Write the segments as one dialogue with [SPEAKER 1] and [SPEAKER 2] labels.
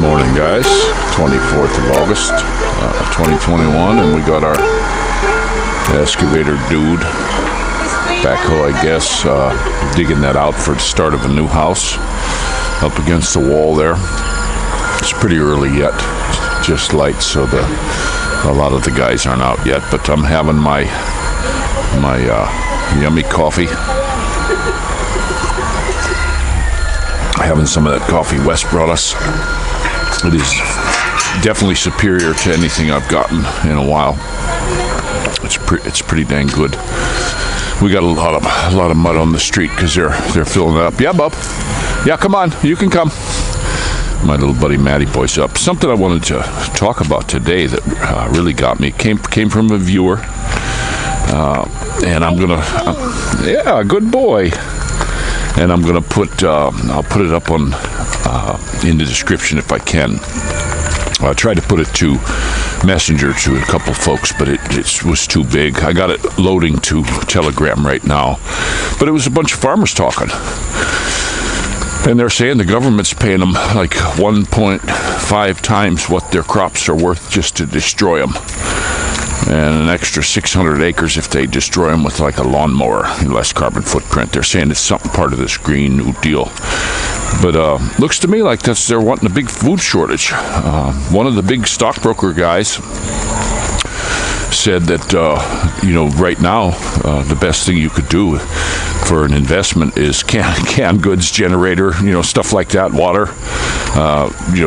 [SPEAKER 1] Morning, guys. 24th of August, 2021, and we got our excavator dude, backhoe, I guess, digging that out for the start of a new house up against the wall there. It's pretty early yet, just light, so a lot of the guys aren't out yet, but I'm having my yummy coffee. Having some of that coffee Wes brought us. It is definitely superior to anything I've gotten in a while. It's pretty dang good. We got a lot of mud on the street because they're filling it up. Yeah, bub. Yeah, come on. You can come. My little buddy Matty boy's up. Something I wanted to talk about today that really got me came from a viewer, and I'm gonna yeah, good boy. And I'm gonna I'll put it up on in the description if I can. I tried to put it to Messenger to a couple folks, but it was too big. I got it loading to Telegram right now, but it was a bunch of farmers talking, and they're saying the government's paying them like 1.5 times what their crops are worth just to destroy them, and an extra 600 acres if they destroy them with like a lawnmower, less carbon footprint. They're saying it's something part of this Green New Deal. But looks to me like they're wanting a big food shortage. One of the big stockbroker guys said that, right now, the best thing you could do for an investment is canned goods generator, stuff like that, water,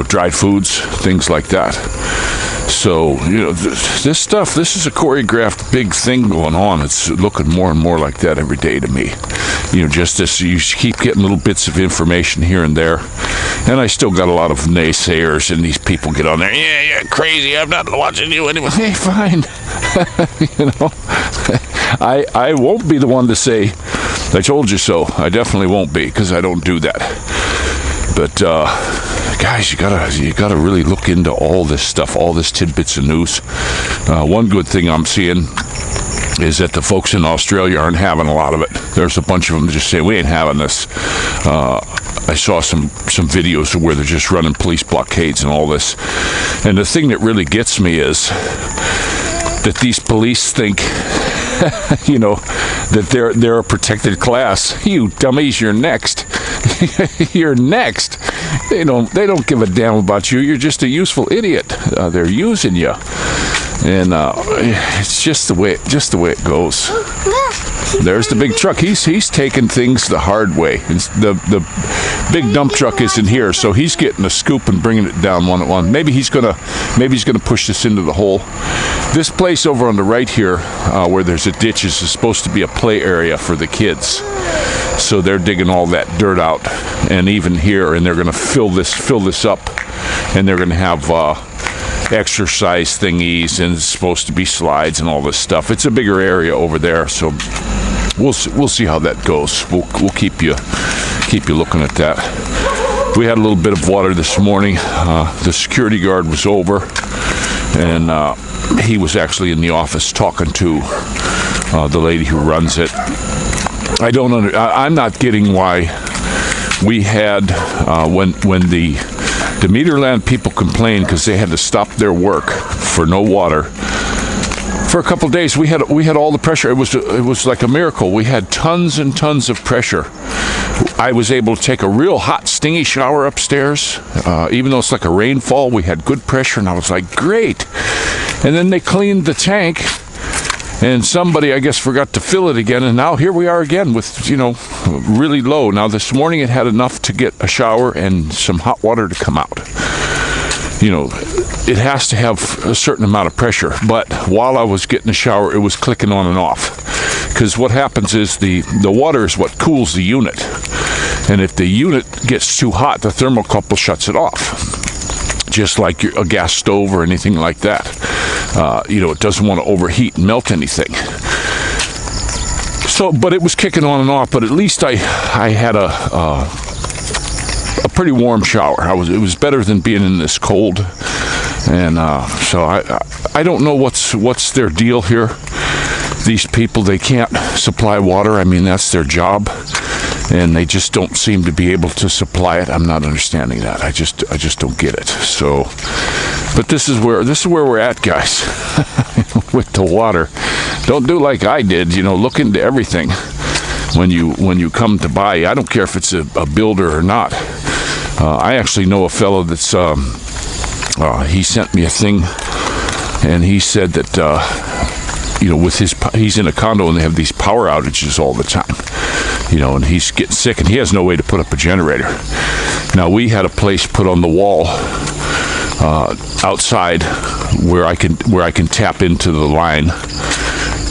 [SPEAKER 1] dried foods, things like that. So, this is a choreographed big thing going on. It's looking more and more like that every day to me. Just as you keep getting little bits of information here and there. And I still got a lot of naysayers, and these people get on there. Yeah, crazy. I'm not watching you anyway. Hey, fine. I won't be the one to say, I told you so. I definitely won't be, because I don't do that. But, guys, you gotta really look into all this stuff, all this tidbits of news. One good thing I'm seeing is that the folks in Australia aren't having a lot of it. There's a bunch of them just saying, we ain't having this. I saw some videos where they're just running police blockades and all this. And the thing that really gets me is that these police think, that they're a protected class. You dummies, you're next. You're next. They don't give a damn about you. You're just a useful idiot. They're using you. And it's just the way it goes. There's the big truck. He's taking things the hard way. The big dump truck isn't here, so he's getting a scoop and bringing it down one at one. Maybe he's gonna push this into the hole. This place over on the right here, where there's a ditch, is supposed to be a play area for the kids. So they're digging all that dirt out, and even here, and they're gonna fill this up, and they're gonna have exercise thingies, and it's supposed to be slides and all this stuff. It's a bigger area over there, so we'll see how that goes. We'll keep you looking at that. We had a little bit of water this morning. The security guard was over, and he was actually in the office talking to the lady who runs it. I'm not getting why we had when the Meterland people complained because they had to stop their work for no water for a couple of days. We had all the pressure. It was like a miracle. We had tons and tons of pressure. I was able to take a real hot, stingy shower upstairs. Even though it's like a rainfall, we had good pressure, and I was like, great. And then they cleaned the tank, and somebody, I guess, forgot to fill it again, and now here we are again with, really low. Now, this morning it had enough to get a shower and some hot water to come out. It has to have a certain amount of pressure, but while I was getting a shower, it was clicking on and off. Because what happens is the water is what cools the unit. And if the unit gets too hot, the thermocouple shuts it off. Just like a gas stove or anything like that. It doesn't want to overheat and melt anything. So, but it was kicking on and off, but at least I had a pretty warm shower. It was better than being in this cold. And so I don't know what's their deal here. These people, they can't supply water. I mean, that's their job. and they just don't seem to be able to supply it. I'm not understanding that. I just don't get it. So, but this is where we're at, guys. With the water, don't do like I did. Look into everything when you come to buy. I don't care if it's a builder or not. I actually know a fellow that's he sent me a thing, and he said that with he's in a condo and they have these power outages all the time. And he's getting sick and he has no way to put up a generator. Now, we had a place put on the wall outside where I can tap into the line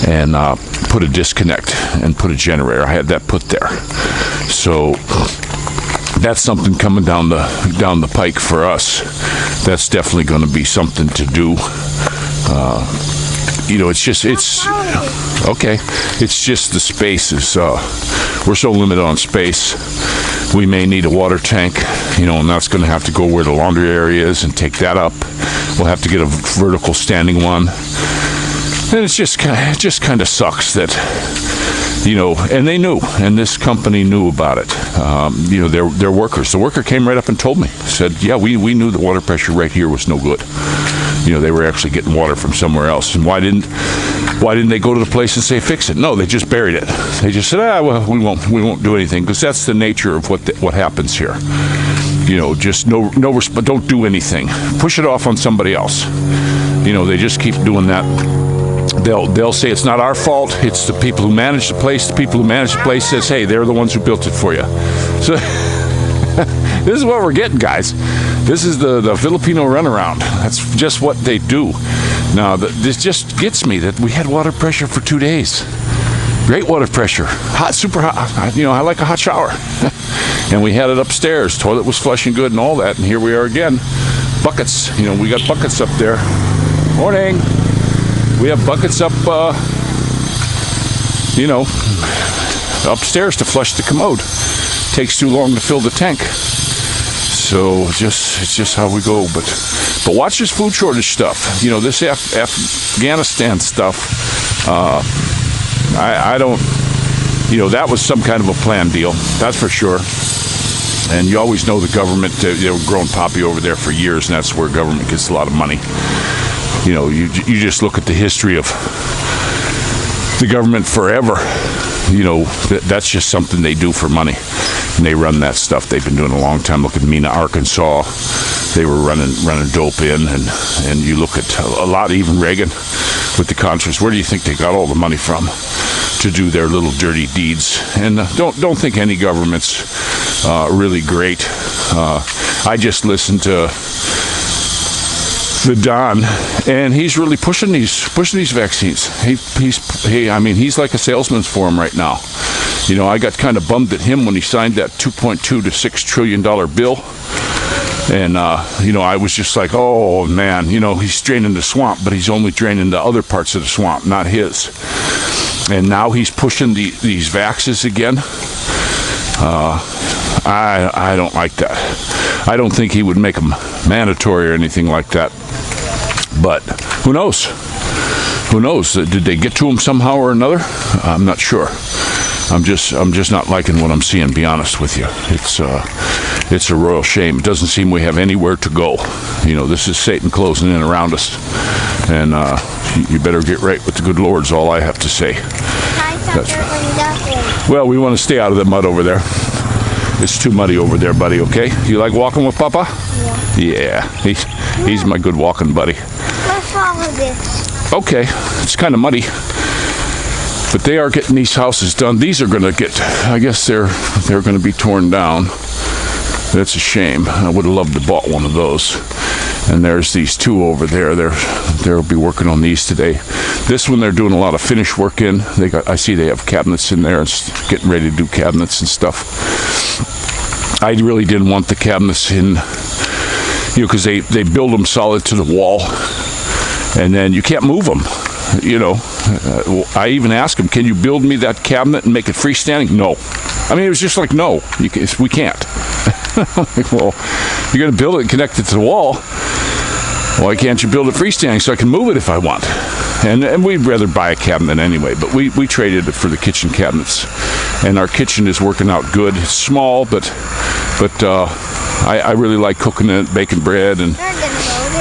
[SPEAKER 1] and put a disconnect and put a generator. I had that put there. So that's something coming down the pike for us. That's definitely going to be something to do. It's okay. It's just the space is, we're so limited on space. We may need a water tank, and that's going to have to go where the laundry area is and take that up. We'll have to get a vertical standing one. And it just kind of sucks that, and they knew, and this company knew about it. They're workers. The worker came right up and told me, said, yeah, we knew the water pressure right here was no good. They were actually getting water from somewhere else. And why didn't they go to the place and say fix it? No, they just buried it. They just said, well, we won't do anything, because that's the nature of what happens here. Just no response. Don't do anything. Push it off on somebody else. They just keep doing that. They'll say it's not our fault. It's the people who manage the place. The people who manage the place says, hey, they're the ones who built it for you. So this is what we're getting, guys. This is the Filipino runaround. That's just what they do. Now, this just gets me that we had water pressure for 2 days. Great water pressure. Hot, super hot. I like a hot shower. And we had it upstairs. Toilet was flushing good and all that. And here we are again. Buckets. We got buckets up there. Morning. We have buckets up, upstairs to flush the commode. Takes too long to fill the tank. So it's just how we go. But watch this food shortage stuff. This Afghanistan stuff. I don't. That was some kind of a planned deal. That's for sure. And you always know the government. They were growing poppy over there for years, and that's where government gets a lot of money. You just look at the history of the government forever. That's just something they do for money. And they run that stuff. They've been doing it a long time. Look at Mena, Arkansas. They were running dope in, and you look at a lot, even Reagan with the Contras. Where do you think they got all the money from to do their little dirty deeds? And don't think any government's really great. I just listened to the Don, and he's really pushing these vaccines. He's like a salesman for him right now. I got kind of bummed at him when he signed that $2.2 to $6 trillion bill. And, I was just like, oh, man, he's draining the swamp, but he's only draining the other parts of the swamp, not his. And now he's pushing these vaxes again. I don't like that. I don't think he would make them mandatory or anything like that. But who knows? Who knows? Did they get to him somehow or another? I'm not sure. I'm just not liking what I'm seeing, to be honest with you. It's a royal shame. It doesn't seem we have anywhere to go. This is Satan closing in around us. And you better get right with the good Lord is all I have to say. Well, we want to stay out of the mud over there. It's too muddy over there, buddy, okay? You like walking with Papa? Yeah. He's my good walking buddy.
[SPEAKER 2] Let's follow this.
[SPEAKER 1] Okay. It's kind of muddy. But they are getting these houses done. These are going to get, I guess they're going to be torn down. That's a shame. I would have loved to bought one of those. And there's these two over there. They'll be working on these today. This one they're doing a lot of finish work in. I see they have cabinets in there. It's getting ready to do cabinets and stuff. I really didn't want the cabinets in, because they build them solid to the wall, and then you can't move them. I even asked him, can you build me that cabinet and make it freestanding? No. It was just like, no, we can't. Like, well, you're going to build it and connect it to the wall. Why can't you build it freestanding so I can move it if I want? and we'd rather buy a cabinet anyway, but we traded it for the kitchen cabinets, and our kitchen is working out good. It's small, but I really like cooking it, baking bread and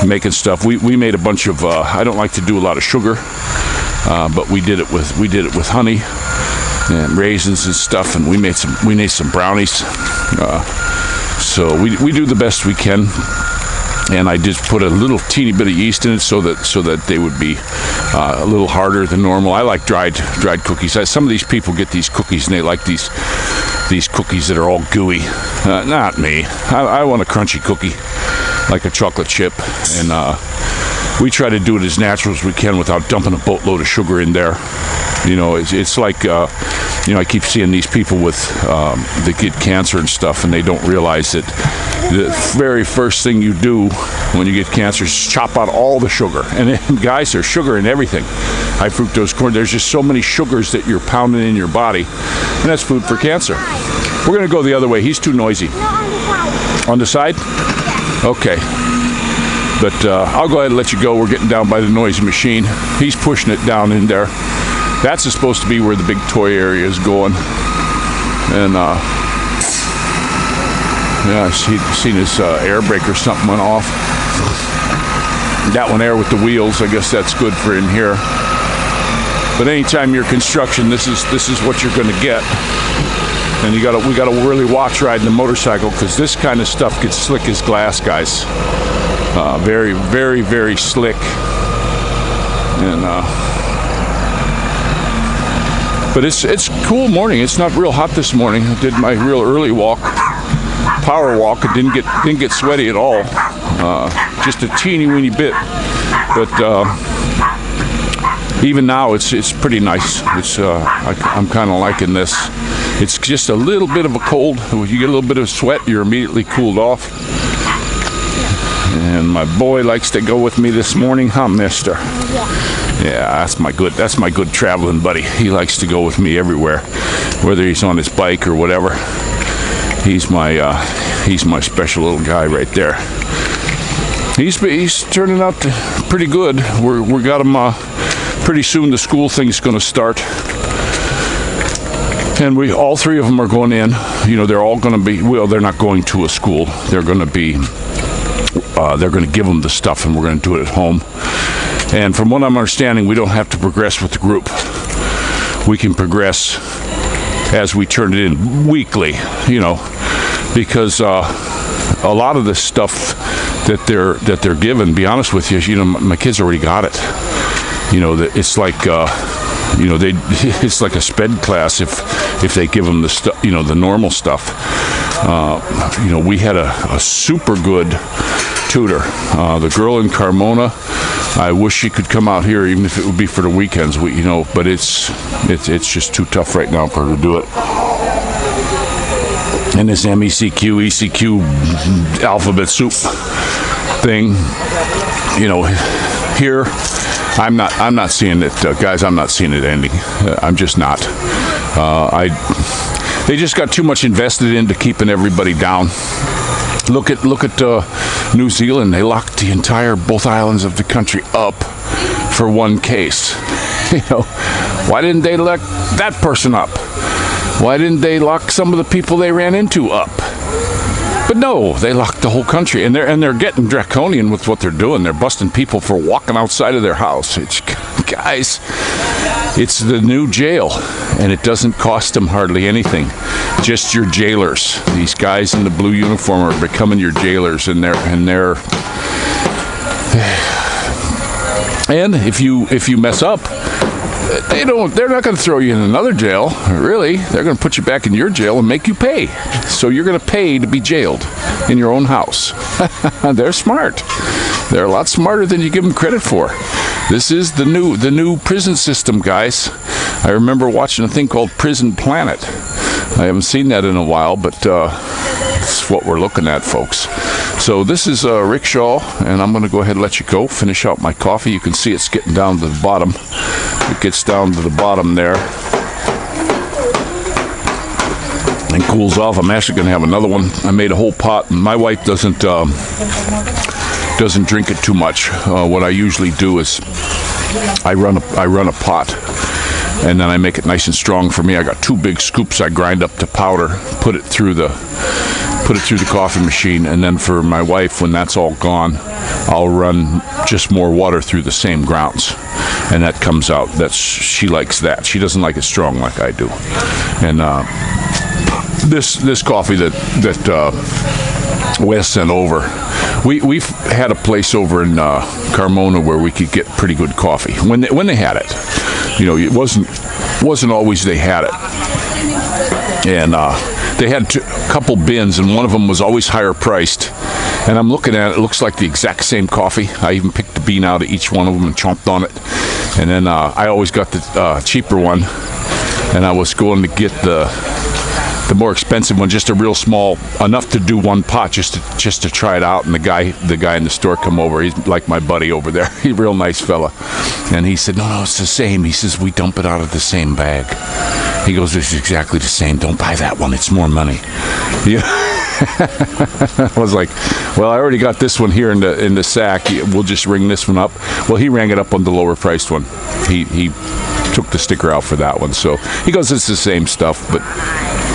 [SPEAKER 1] making stuff. We made a bunch of I don't like to do a lot of sugar, but we did it with honey and raisins and stuff, and we made some brownies. So we do the best we can, and I just put a little teeny bit of yeast in it so that they would be a little harder than normal. I like dried cookies. Some of these people get these cookies and they like these cookies that are all gooey. Not me. I want a crunchy cookie, like a chocolate chip, and we try to do it as natural as we can without dumping a boatload of sugar in there. You know, it's like, I keep seeing these people that get cancer and stuff, and they don't realize that the very first thing you do when you get cancer is chop out all the sugar. And guys, there's sugar in everything. High fructose corn, there's just so many sugars that you're pounding in your body, and that's food for cancer. We're going to go the other way. He's too noisy. On the side? Okay. But I'll go ahead and let you go. We're getting down by the noisy machine. He's pushing it down in there. That's supposed to be where the big toy area is going. And yeah, I've seen his air brake or something went off. That one there with the wheels, I guess that's good for in here. But anytime you're construction, this is what you're going to get. And we gotta really watch riding the motorcycle, because this kind of stuff gets slick as glass, guys. Very, very, very slick. And but it's a cool morning. It's not real hot this morning. I did my real early walk, power walk. It didn't get sweaty at all. Just a teeny weeny bit. But even now, it's pretty nice. I'm kind of liking this. It's just a little bit of a cold. If you get a little bit of sweat, you're immediately cooled off. And my boy likes to go with me this morning, huh, mister? Yeah, that's my good traveling buddy. He likes to go with me everywhere, whether he's on his bike or whatever. He's my special little guy right there. He's turning out pretty good. We got him. Pretty soon the school thing's going to start, and all three of them are going in. You know, they're all going to be. Well, they're not going to a school. They're going to be. They're going to give them the stuff, and we're going to do it at home. And from what I'm understanding, we don't have to progress with the group. We can progress as we turn it in weekly, you know, because a lot of the stuff that they're given, be honest with you, my kids already got it. You know, it's like it's like a sped class if they give them the stuff, you know, the normal stuff. We had a super good tutor, the girl in Carmona. I wish she could come out here, even if it would be for the weekends. But it's just too tough right now for her to do it. And this MECQ, ECQ alphabet soup thing, you know, here I'm not seeing it, guys. I'm not seeing it ending. I'm just not. They just got too much invested into keeping everybody down. Look at New Zealand. They locked both islands of the country up for one case. You know, why didn't they lock that person up? Why didn't they lock some of the people they ran into up? But no, they locked the whole country, and they're getting draconian with what they're doing. They're busting people for walking outside of their house. Guys, it's the new jail, and it doesn't cost them hardly anything. Just your jailers. These guys in the blue uniform are becoming your jailers, and if you mess up, they're not going to throw you in another jail, really. They're going to put you back in your jail and make you pay. So you're going to pay to be jailed in your own house. They're smart. They're a lot smarter than you give them credit for. This is the new prison system, guys. I remember watching a thing called Prison Planet. I haven't seen that in a while, but it's what we're looking at, folks. So this is Rick Shaw, and I'm going to go ahead and let you go. Finish out my coffee. You can see it's getting down to the bottom. It gets down to the bottom there and cools off. I'm actually going to have another one. I made a whole pot, and my wife doesn't drink it too much. What I usually do is I run a pot, and then I make it nice and strong for me. I got 2 big scoops I grind up to powder, put it through the coffee machine, and then for my wife, when that's all gone, I'll run just more water through the same grounds, and that comes out. She likes that. She doesn't like it strong like I do. And this coffee that Wes sent over, we've had a place over in Carmona where we could get pretty good coffee when they had it. You know, it wasn't always they had it, and they had a couple bins, and one of them was always higher priced. And I'm looking at it, it looks like the exact same coffee. I even picked the bean out of each one of them and chomped on it. And then I always got the cheaper one, and I was going to get the more expensive one, just a real small, enough to do 1 pot, just to try it out. And the guy in the store come over. He's like my buddy over there. He's a real nice fella. And he said, no, it's the same. He says, we dump it out of the same bag. He goes, it's exactly the same. Don't buy that one. It's more money. Yeah. I was like, well, I already got this one here in the sack. We'll just ring this one up. Well, he rang it up on the lower priced one. He took the sticker out for that one. So he goes, it's the same stuff. But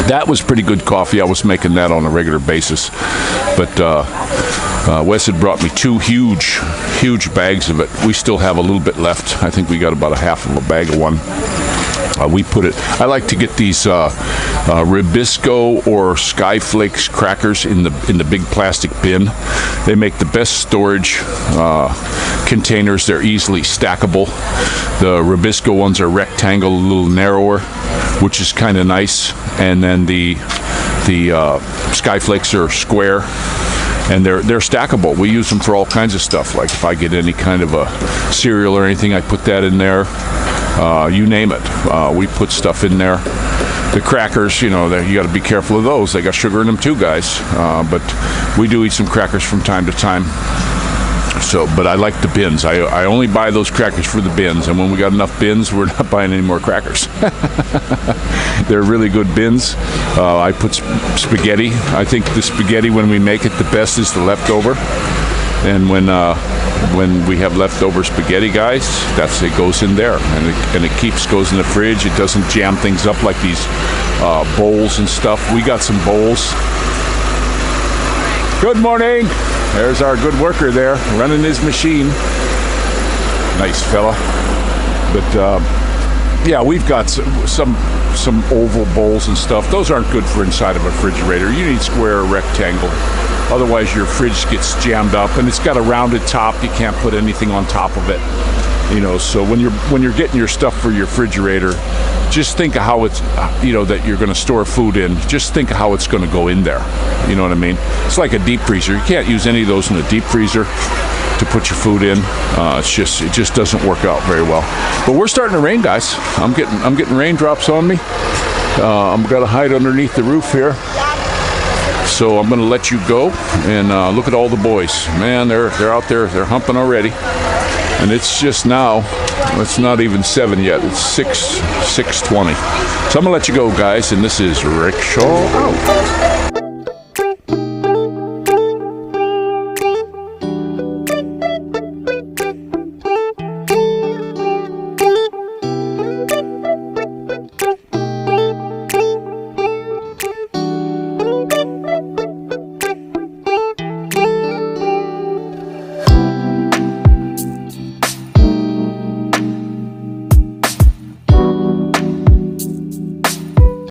[SPEAKER 1] that was pretty good coffee. I was making that on a regular basis. But Wes had brought me 2 huge bags of it. We still have a little bit left. I think we got about a half of a bag of one. We put it. I like to get these Ribisco or Skyflakes crackers in the big plastic bin. They make the best storage containers. They're easily stackable. The Ribisco ones are rectangle, a little narrower, which is kind of nice. And then the Skyflakes are square, and they're stackable. We use them for all kinds of stuff. Like if I get any kind of a cereal or anything, I put that in there. You name it. We put stuff in there. The crackers, you know, you got to be careful of those. They got sugar in them too, guys. But we do eat some crackers from time to time. So, but I like the bins. I only buy those crackers for the bins, and when we got enough bins, we're not buying any more crackers. They're really good bins. I put spaghetti. I think the spaghetti, when we make it, the best is the leftover. And when we have leftover spaghetti, guys, it goes in there, and it goes in the fridge. It doesn't jam things up like these bowls and stuff. We got some bowls. Good morning. There's our good worker there, running his machine. Nice fella. But yeah, we've got some oval bowls and stuff. Those aren't good for inside of a refrigerator. You need square or rectangle. Otherwise, your fridge gets jammed up, and it's got a rounded top. You can't put anything on top of it, you know. So when you're getting your stuff for your refrigerator, just think of how it's, you know, that you're going to store food in. Just think of how it's going to go in there. You know what I mean? It's like a deep freezer. You can't use any of those in a deep freezer to put your food in. It just doesn't work out very well. But we're starting to rain, guys. I'm getting raindrops on me. I'm gonna hide underneath the roof here. So I'm going to let you go, and look at all the boys. Man, they're out there. They're humping already. And it's just now, it's not even 7 yet. It's 6:20. So I'm going to let you go, guys, and this is Rick Shaw out.